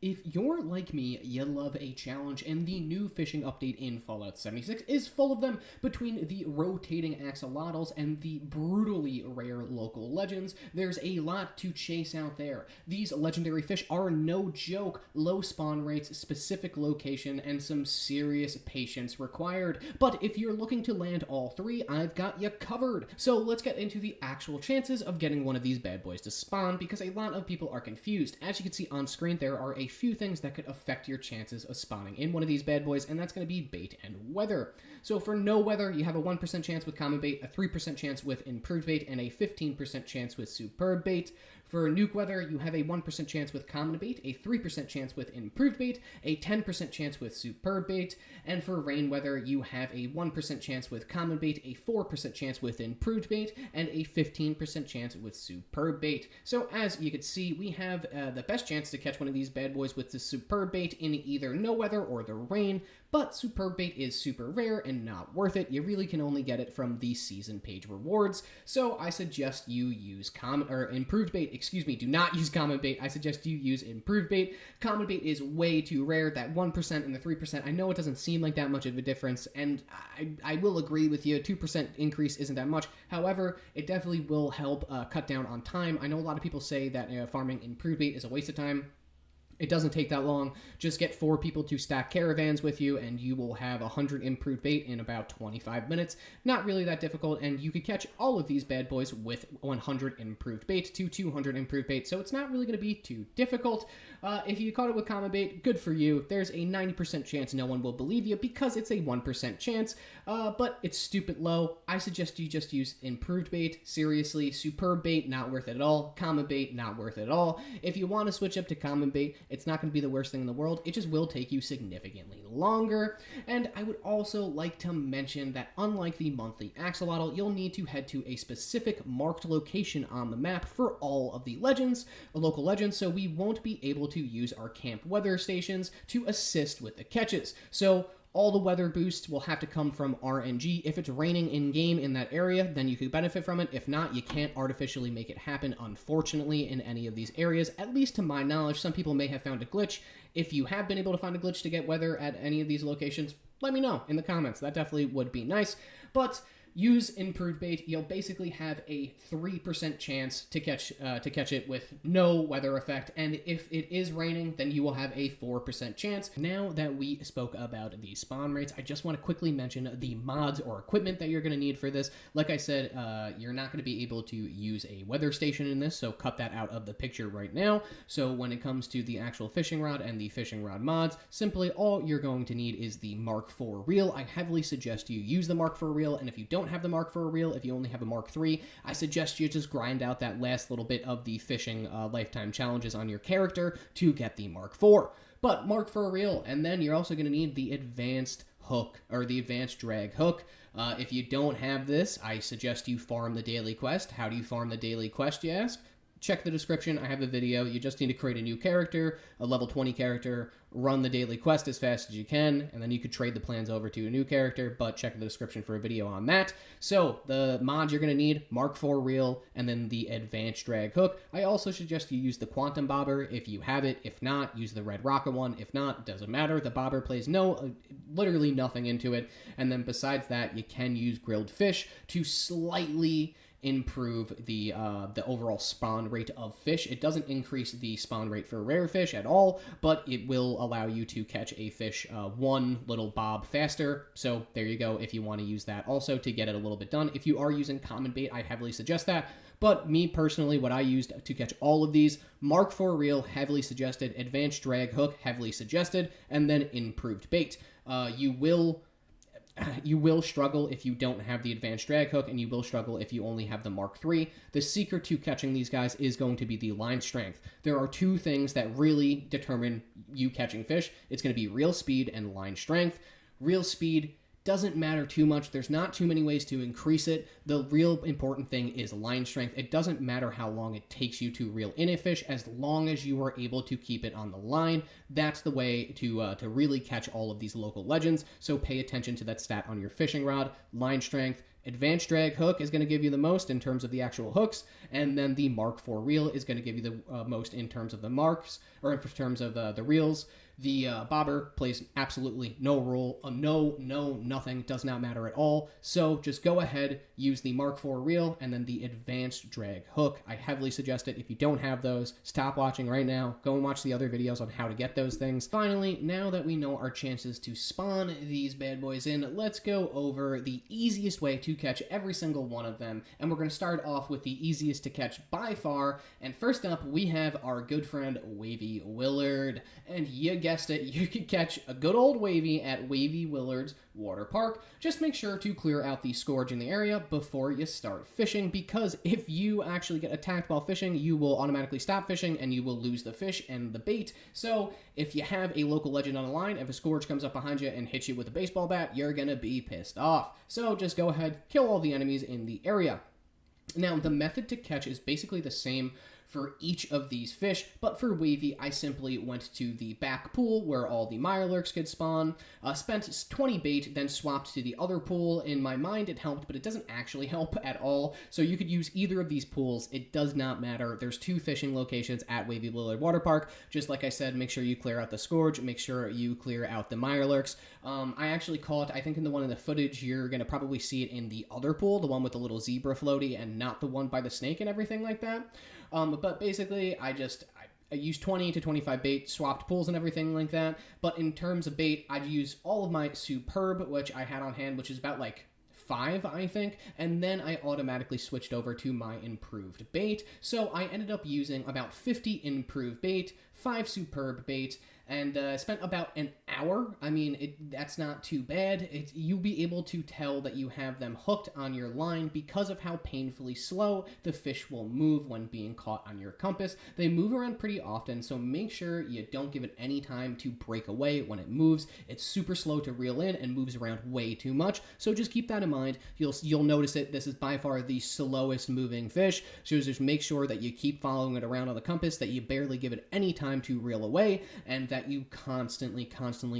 If you're like me, you love a challenge, and the new fishing update in Fallout 76 is full of them. Between the rotating axolotls and the brutally rare local legends, there's a lot to chase out there. These legendary fish are no joke, low spawn rates, specific location, and some serious patience required. But if you're looking to land all three, I've got you covered. So let's get into the actual chances of getting one of these bad boys to spawn, because a lot of people are confused. As you can see on screen, there are a few things that could affect your chances of spawning in one of these bad boys, and that's going to be bait and weather. So for no weather, you have a 1% chance with common bait, a 3% chance with improved bait, and a 15% chance with superb bait. For nuke weather, you have a 1% chance with common bait, a 3% chance with improved bait, a 10% chance with superb bait, and for rain weather, you have a 1% chance with common bait, a 4% chance with improved bait, and a 15% chance with superb bait. So as you can see, we have the best chance to catch one of these bad boys with the superb bait in either no weather or the rain, but superb bait is super rare and not worth it. You really can only get it from the season page rewards, so I suggest you use improved bait. Excuse me, do not use common bait. I suggest you use improved bait. Common bait is way too rare. That 1% and the 3%, I know it doesn't seem like that much of a difference, and I will agree with you. 2% increase isn't that much. However, it definitely will help cut down on time. I know a lot of people say that farming improved bait is a waste of time. It doesn't take that long. Just get 4 people to stack caravans with you, and you will have 100 improved bait in about 25 minutes. Not really that difficult, and you could catch all of these bad boys with 100 improved bait to 200 improved bait, so it's not really going to be too difficult. If you caught it with common bait, good for you. There's a 90% chance no one will believe you because it's a 1% chance, but it's stupid low. I suggest you just use improved bait. Seriously, superb bait, not worth it at all. Common bait, not worth it at all. If you want to switch up to common bait, it's not going to be the worst thing in the world. It just will take you significantly longer. And I would also like to mention that unlike the monthly axolotl, you'll need to head to a specific marked location on the map for all of the legends, local legends, so we won't be able to use our camp weather stations to assist with the catches. So all the weather boosts will have to come from RNG. If it's raining in-game in that area, then you could benefit from it. If not, you can't artificially make it happen, unfortunately, in any of these areas. At least to my knowledge, some people may have found a glitch. If you have been able to find a glitch to get weather at any of these locations, let me know in the comments. That definitely would be nice. But use improved bait. You'll basically have a 3% chance to catch it with no weather effect, and if it is raining, then you will have a 4% chance. Now that we spoke about the spawn rates, I just want to quickly mention the mods or equipment that you're going to need for this. Like I said, you're not going to be able to use a weather station in this, so cut that out of the picture right now. So when it comes to the actual fishing rod and the fishing rod mods, simply all you're going to need is the Mark IV reel. I heavily suggest you use the Mark IV reel, and if you don't have the Mark IV reel, if you only have a Mark III, I suggest you just grind out that last little bit of the fishing lifetime challenges on your character to get the Mark IV. But Mark IV reel, and then you're also going to need the advanced hook, or the advanced drag hook. If you don't have this, I suggest you farm the daily quest. How do you farm the daily quest, you ask? Check the description. I have a video. You just need to create a new character, a level 20 character, run the daily quest as fast as you can, and then you could trade the plans over to a new character, but check the description for a video on that. So the mods you're going to need, Mark IV reel, and then the advanced drag hook. I also suggest you use the quantum bobber if you have it. If not, use the red rocket one. If not, doesn't matter. The bobber plays literally nothing into it. And then besides that, you can use grilled fish to slightly improve the overall spawn rate of fish. It doesn't increase the spawn rate for rare fish at all, but it will allow you to catch a fish one little bob faster. So there you go, if you want to use that also to get it a little bit done. If you are using common bait, I heavily suggest that. But me personally, what I used to catch all of these, Mark IV reel, heavily suggested, advanced drag hook, heavily suggested, and then improved bait. You will struggle if you don't have the advanced drag hook, and you will struggle if you only have the Mark III. The secret to catching these guys is going to be the line strength. There are 2 things that really determine you catching fish. It's going to be reel speed and line strength. Reel speed doesn't matter too much. There's not too many ways to increase it. The real important thing is line strength. It doesn't matter how long it takes you to reel in a fish, as long as you are able to keep it on the line. That's the way to really catch all of these local legends. So pay attention to that stat on your fishing rod, line strength, advanced drag hook is going to give you the most in terms of the actual hooks, and then the Mark IV reel is going to give you the most in terms of the marks, or in terms of the reels. The bobber plays absolutely no role, nothing, does not matter at all. So just go ahead, use the Mark IV reel and then the advanced drag hook. I heavily suggest it. If you don't have those, stop watching right now. Go and watch the other videos on how to get those things. Finally, now that we know our chances to spawn these bad boys in, let's go over the easiest way to catch every single one of them. And we're going to start off with the easiest to catch by far. And first up, we have our good friend Wavy Willard. And you guessed it, you could catch a good old Wavy at Wavy Willard's water park. Just make sure to clear out the scourge in the area before you start fishing, because if you actually get attacked while fishing, you will automatically stop fishing and you will lose the fish and the bait. So if you have a local legend on the line, if a scourge comes up behind you and hits you with a baseball bat, you're gonna be pissed off. So just go ahead, kill all the enemies in the area. Now, the method to catch is basically the same for each of these fish, but for Wavy, I simply went to the back pool where all the mirelurks could spawn, spent 20 bait, then swapped to the other pool. In my mind, it helped, but it doesn't actually help at all, so you could use either of these pools. It does not matter. There's 2 fishing locations at Wavy Willard Water Park. Just like I said, make sure you clear out the scourge, make sure you clear out the mirelurks. I actually caught, I think in the one in the footage, you're going to probably see it in the other pool, the one with the little zebra floaty, and not the one by the snake and everything like that. But basically, I used 20 to 25 bait, swapped pools and everything like that. But in terms of bait, I'd use all of my Superb, which I had on hand, which is about like 5, I think, and then I automatically switched over to my improved bait. So I ended up using about 50 improved bait, 5 Superb bait, and spent about an hour. I mean, that's not too bad. You'll be able to tell that you have them hooked on your line because of how painfully slow the fish will move when being caught on your compass. They move around pretty often, so make sure you don't give it any time to break away when it moves. It's super slow to reel in and moves around way too much, so just keep that in mind. You'll notice it. This is by far the slowest moving fish, so just make sure that you keep following it around on the compass, that you barely give it any time to reel away, and that you constantly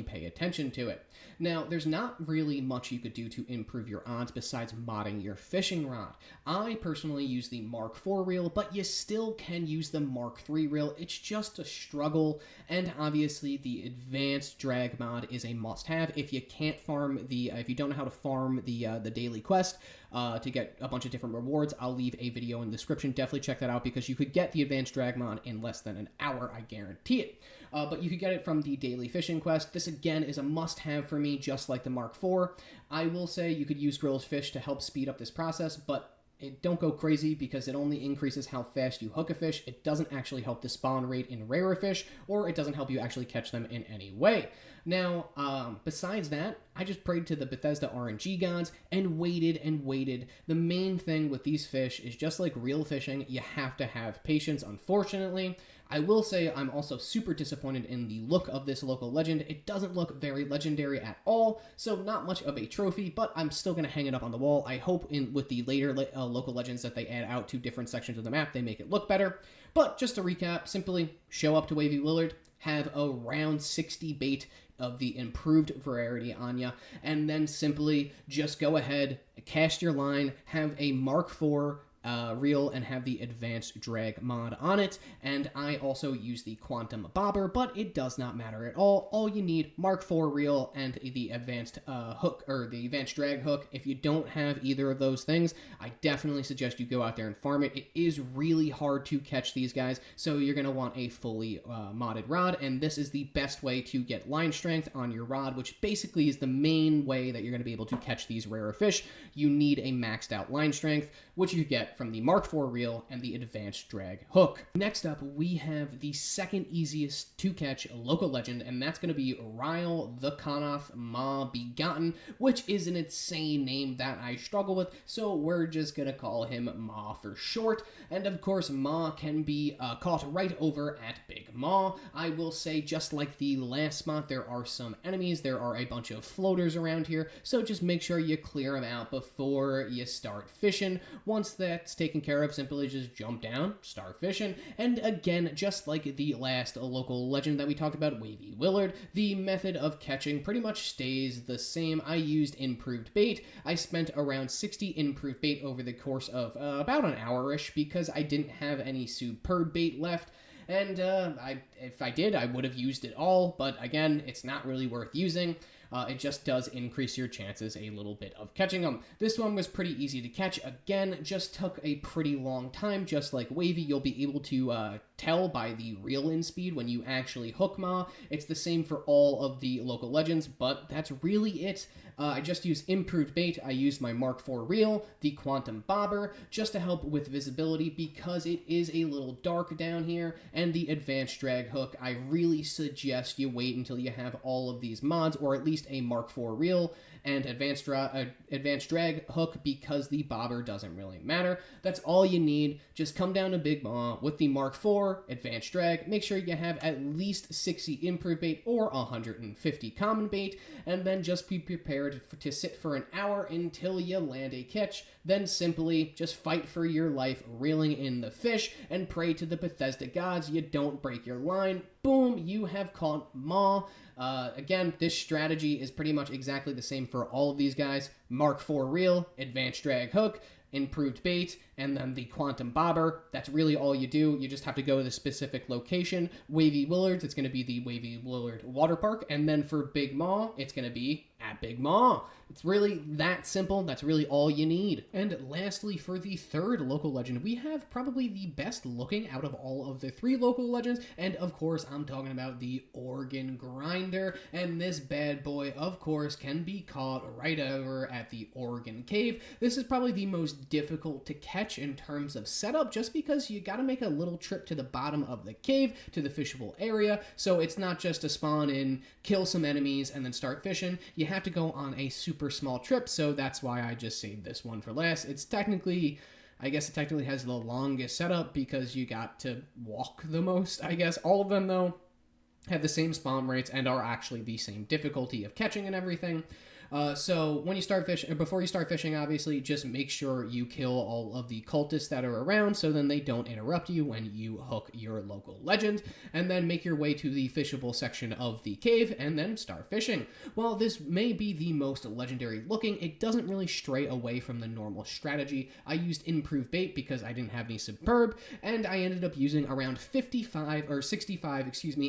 pay attention to it. Now, there's not really much you could do to improve your odds besides modding your fishing rod. I personally use the Mark IV reel, but you still can use the Mark III reel. It's just a struggle, and obviously the advanced drag mod is a must-have. If you can't farm if you don't know how to farm the daily quest to get a bunch of different rewards, I'll leave a video in the description. Definitely check that out, because you could get the advanced drag mod in less than an hour, I guarantee it. But you could get it from the daily fishing quest. This again is a must-have for me, just like the Mark IV. I will say you could use Grill's fish to help speed up this process, but don't go crazy, because it only increases how fast you hook a fish. It doesn't actually help the spawn rate in rarer fish, or it doesn't help you actually catch them in any way. Now, besides that, I just prayed to the Bethesda RNG gods and waited and waited. The main thing with these fish is, just like real fishing, you have to have patience, unfortunately. I will say I'm also super disappointed in the look of this local legend. It doesn't look very legendary at all, so not much of a trophy, but I'm still going to hang it up on the wall. I hope with the later local legends that they add out to different sections of the map, they make it look better. But just to recap, simply show up to Wavy Willard, have around 60 bait of the improved rarity on ya, and then simply just go ahead, cast your line, have a Mark IV reel, and have the advanced drag mod on it. And I also use the quantum bobber, but it does not matter at all. All you need, Mark IV reel and the advanced hook, or the advanced drag hook. If you don't have either of those things, I definitely suggest you go out there and farm it. It is really hard to catch these guys, so you're going to want a fully modded rod, and this is the best way to get line strength on your rod, which basically is the main way that you're going to be able to catch these rarer fish. You need a maxed out line strength, which you get from the Mark IV reel and the advanced drag hook. Next up, we have the second easiest to catch local legend, and that's going to be Ryle the Konoth Maw-Begotten, which is an insane name that I struggle with, so we're just going to call him Maw for short. And of course, Maw can be caught right over at Big Maw. I will say, just like the last spot, there are some enemies. There are a bunch of floaters around here, so just make sure you clear them out before you start fishing. Once that that's taken care of. Simply just jump down, start fishing, and again, just like the last local legend that we talked about, Wavy Willard, the method of catching pretty much stays the same. I used improved bait. I spent around 60 improved bait over the course of about an hour-ish because I didn't have any superb bait left. And if I did, I would have used it all, but again, it's not really worth using. It just does increase your chances a little bit of catching them. This one was pretty easy to catch. Again, just took a pretty long time. Just like Wavy, you'll be able to tell by the reel-in speed when you actually hook Maw. It's the same for all of the local legends, but that's really it. I just used improved bait. I used my Mark IV reel, the Quantum Bobber, just to help with visibility because it is a little dark down here, and the advanced drag hook. I really suggest you wait until you have all of these mods, or at least a Mark IV reel and advanced drag hook, because the bobber doesn't really matter. That's all you need. Just come down to Big Maw with the Mark IV advanced drag. Make sure you have at least 60 improved bait or 150 common bait, and then just be prepared to sit for an hour until you land a catch. Then simply just fight for your life, reeling in the fish, and pray to the Bethesda gods you don't break your line. Boom, you have caught Maw. Again, this strategy is pretty much exactly the same for all of these guys. Mark IV reel, advanced drag hook, improved bait, and then the Quantum Bobber. That's really all you do. You just have to go to the specific location. Wavy Willards, it's going to be the Wavy Willard Water Park, and then for Big Maw, it's going to be at Big Maw. It's really that simple. That's really all you need. And lastly, for the third local legend, we have probably the best looking out of all of the three local legends, and of course, I'm talking about the Organ Grinder, and this bad boy, of course, can be caught right over at the Organ Cave. This is probably the most difficult to catch in terms of setup, just because you gotta make a little trip to the bottom of the cave, to the fishable area, so it's not just to spawn in, kill some enemies, and then start fishing. You have to go on a super small trip, so that's why I just saved this one for last. It's technically, I guess it technically has the longest setup because you got to walk the most, I guess. All of them, though, have the same spawn rates and are actually the same difficulty of catching and everything. So when you start fishing, before you start fishing, obviously, just make sure you kill all of the cultists that are around so then they don't interrupt you when you hook your local legend, and then make your way to the fishable section of the cave and then start fishing. While this may be the most legendary looking, it doesn't really stray away from the normal strategy. I used improved bait because I didn't have any superb, and I ended up using around 65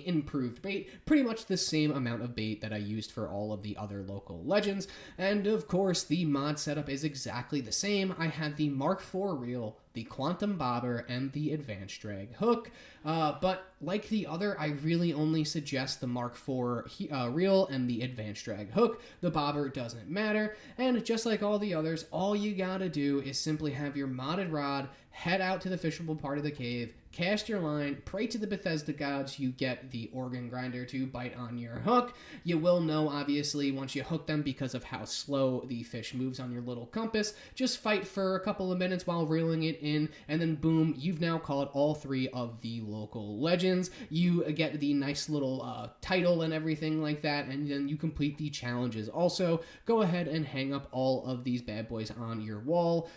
improved bait, pretty much the same amount of bait that I used for all of the other local legends. And of course, the mod setup is exactly the same. I had the Mark IV reel, the Quantum Bobber, and the advanced drag hook. But like the other, I really only suggest the Mark IV reel and the advanced drag hook. The bobber doesn't matter. And just like all the others, all you gotta do is simply have your modded rod, head out to the fishable part of the cave, cast your line, pray to the Bethesda gods you get the Organ Grinder to bite on your hook. You will know, obviously, once you hook them because of how slow the fish moves on your little compass. Just fight for a couple of minutes while reeling it in, and then boom, you've now caught all three of the local legends. You get the nice little title and everything like that, and then you complete the challenges. Also, go ahead and hang up all of these bad boys on your wall.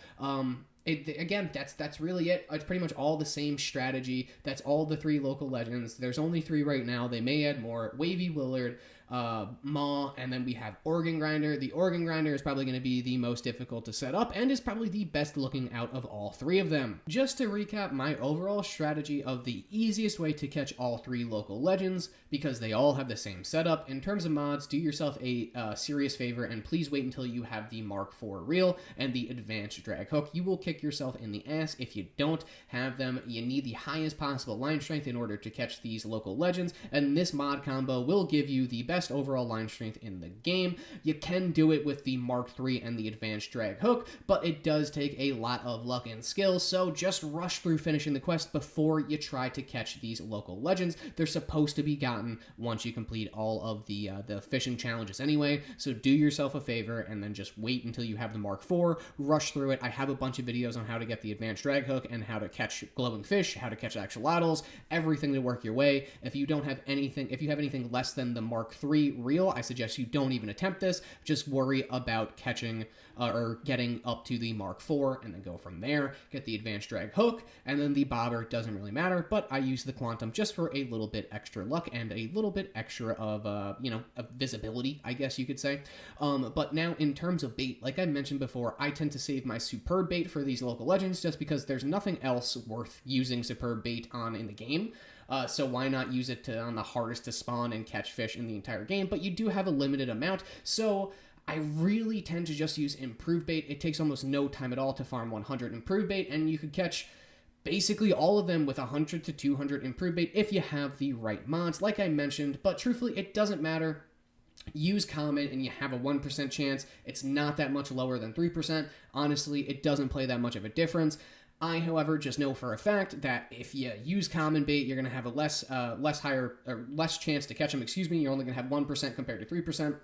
Again, that's really it. It's pretty much all the same strategy. That's all the three local legends. There's only three right now. They may add more. Wavy Willard, Maw, and then we have Organ Grinder. The Organ Grinder is probably going to be the most difficult to set up and is probably the best looking out of all three of them. Just to recap my overall strategy of the easiest way to catch all three local legends, because they all have the same setup. In terms of mods, do yourself a serious favor and please wait until you have the Mark IV reel and the advanced drag hook. You will kick yourself in the ass if you don't have them. You need the highest possible line strength in order to catch these local legends, and this mod combo will give you the best overall line strength in the game. You can do it with the Mark III and the advanced drag hook, but it does take a lot of luck and skill, so just rush through finishing the quest before you try to catch these local legends. They're supposed to be gotten once you complete all of the fishing challenges anyway, so do yourself a favor and then just wait until you have the Mark IV, rush through it. I have a bunch of videos videos on how to get the advanced drag hook and how to catch glowing fish, how to catch axolotls, everything to work your way. If you have anything less than the Mark III reel, I suggest you don't even attempt this. Just worry about catching or getting up to the Mark IV and then go from there. Get the advanced drag hook, and then the bobber doesn't really matter, but I use the quantum just for a little bit extra luck and a little bit extra of, of visibility, I guess you could say. But now in terms of bait, like I mentioned before, I tend to save my superb bait for these local legends just because there's nothing else worth using superb bait on in the game. So why not use it on the hardest to spawn and catch fish in the entire game? But you do have a limited amount, so I really tend to just use improved bait. It takes almost no time at all to farm 100 improved bait, and you could catch basically all of them with 100 to 200 improved bait if you have the right mods, like I mentioned. But truthfully, it doesn't matter. Use common and you have a 1% chance. It's not that much lower than 3%. Honestly, it doesn't play that much of a difference. I, however, just know for a fact that if you use common bait, you're going to have a less chance to catch them. You're only going to have 1% compared to 3%.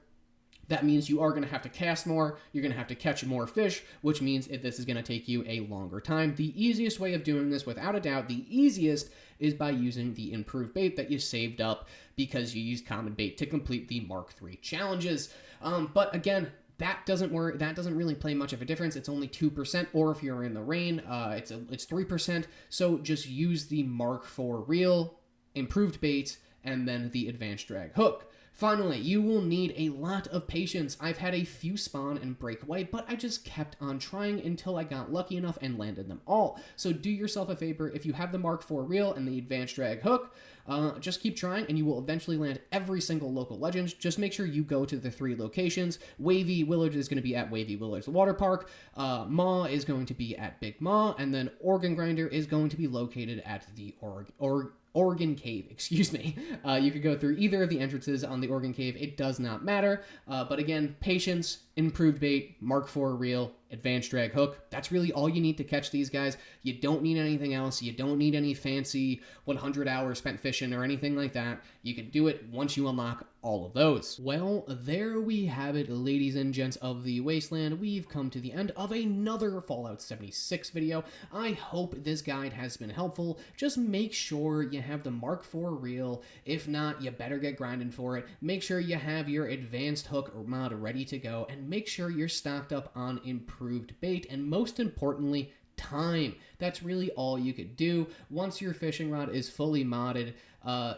That means you are going to have to cast more, you're going to have to catch more fish, which means this is going to take you a longer time. The easiest way of doing this, without a doubt, the easiest is by using the improved bait that you saved up because you used common bait to complete the Mark III challenges. But again, that doesn't really play much of a difference. It's only 2%, or if you're in the rain, it's 3%. So just use the Mark IV reel, improved bait, and then the advanced drag hook. Finally, you will need a lot of patience. I've had a few spawn and break away, but I just kept on trying until I got lucky enough and landed them all. So do yourself a favor. If you have the Mark IV reel and the advanced drag hook, just keep trying and you will eventually land every single local legend. Just make sure you go to the 3 locations. Wavy Willard is going to be at Wavy Willard's water park. Maw is going to be at Big Maw, and then Organ Grinder is going to be located at the Organ Cave, excuse me. You could go through either of the entrances on the Organ Cave. It does not matter. But again, patience, improved bait, Mark IV reel, advanced drag hook. That's really all you need to catch these guys. You don't need anything else. You don't need any fancy 100 hours spent fishing or anything like that. You can do it once you unlock all of those. Well, there we have it, ladies and gents of the Wasteland. We've come to the end of another Fallout 76 video. I hope this guide has been helpful. Just make sure you have the Mark IV reel. If not, you better get grinding for it. Make sure you have your advanced hook mod ready to go, and make sure you're stocked up on improved bait, and most importantly, time. That's really all you could do. Once your fishing rod is fully modded,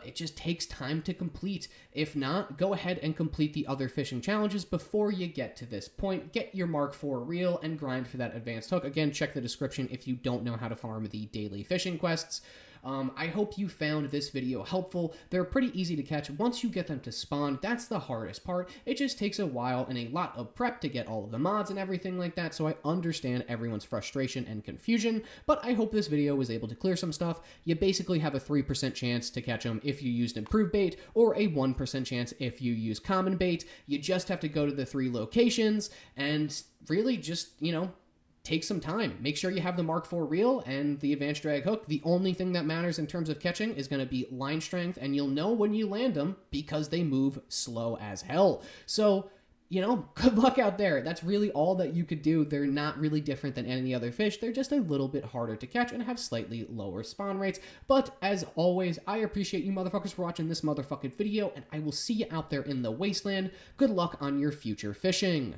it just takes time to complete. If not, go ahead and complete the other fishing challenges before you get to this point. Get your Mark IV reel and grind for that advanced hook. Again, check the description if you don't know how to farm the daily fishing quests. I hope you found this video helpful. They're pretty easy to catch once you get them to spawn. That's the hardest part. It just takes a while and a lot of prep to get all of the mods and everything like that, so I understand everyone's frustration and confusion, but I hope this video was able to clear some stuff. You basically have a 3% chance to catch them if you used improved bait, or a 1% chance if you use common bait. You just have to go to the 3 locations and really just, take some time. Make sure you have the Mark IV reel and the advanced drag hook. The only thing that matters in terms of catching is going to be line strength, and you'll know when you land them because they move slow as hell. So, good luck out there. That's really all that you could do. They're not really different than any other fish. They're just a little bit harder to catch and have slightly lower spawn rates. But as always, I appreciate you motherfuckers for watching this motherfucking video, and I will see you out there in the Wasteland. Good luck on your future fishing.